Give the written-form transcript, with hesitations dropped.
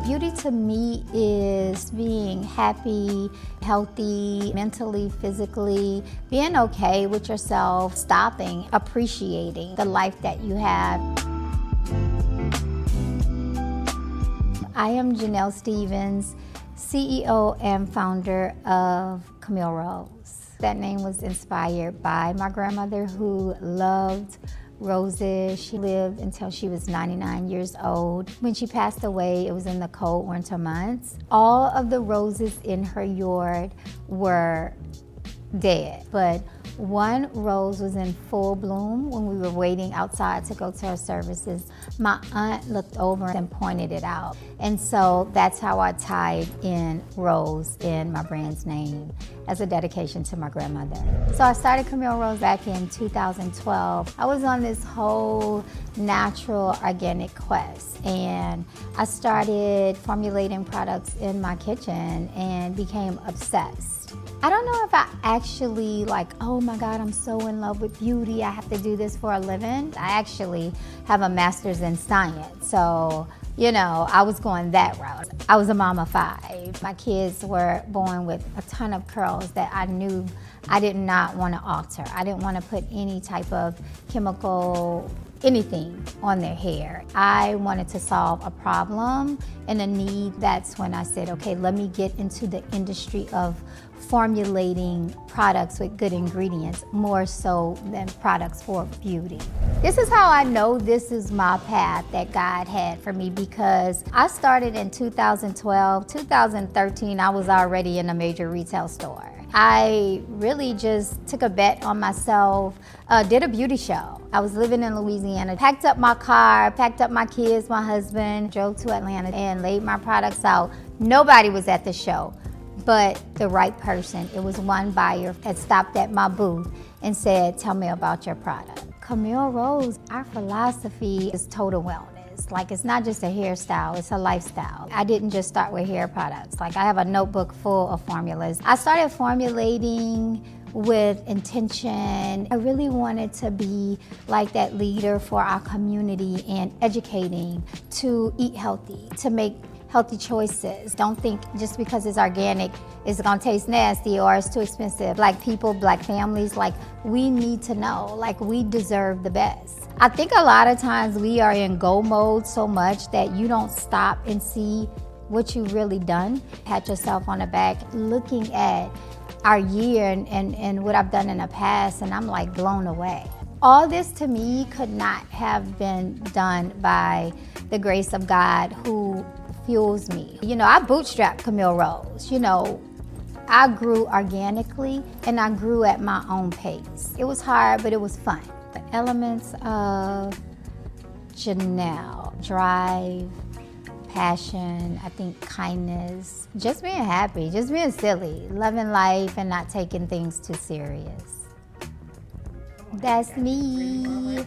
Beauty to me is being happy, healthy, mentally, physically, being okay with yourself, stopping, appreciating the life that you have. I am Janell Stephens, CEO and founder of Camille Rose. That name was inspired by my grandmother who loved roses. She lived until she was 99 years old. When she passed away, it was in the cold winter months. All of the roses in her yard were dead, but one rose was in full bloom. When we were waiting outside to go to her services, my aunt looked over and pointed it out. And so that's how I tied in Rose in my brand's name as a dedication to my grandmother. So I started Camille Rose back in 2012. I was on this whole natural organic quest, and I started formulating products in my kitchen and became obsessed. I don't know if I actually oh my God, I'm so in love with beauty, I have to do this for a living. I actually have a master's in science, so I was going that route. I was a mom of 5. My kids were born with a ton of curls that I knew I did not want to alter. I didn't want to put any type of chemical anything on their hair. I wanted to solve a problem and a need. That's when I said, okay, let me get into the industry of formulating products with good ingredients, more so than products for beauty. This is how I know this is my path that God had for me, because I started in 2012. 2013, I was already in a major retail store. I really just took a bet on myself, did a beauty show. I was living in Louisiana, packed up my car, packed up my kids, my husband, drove to Atlanta and laid my products out. Nobody was at the show but the right person. It was one buyer that stopped at my booth and said, tell me about your product. Camille Rose, our philosophy is total wellness. It's not just a hairstyle, it's a lifestyle. I didn't just start with hair products. I have a notebook full of formulas. I started formulating with intention. I really wanted to be like that leader for our community and educating to eat healthy, to make healthy choices. Don't think just because it's organic, it's gonna taste nasty or it's too expensive. Black people, Black families, we need to know, we deserve the best. I think a lot of times we are in go mode so much that you don't stop and see what you've really done. Pat yourself on the back, looking at our year and what I've done in the past, and I'm blown away. All this to me could not have been done by the grace of God who fuels me. I bootstrapped Camille Rose. I grew organically and I grew at my own pace. It was hard, but it was fun. The elements of Janell: drive, passion, I think kindness, just being happy, just being silly, loving life and not taking things too serious. That's me.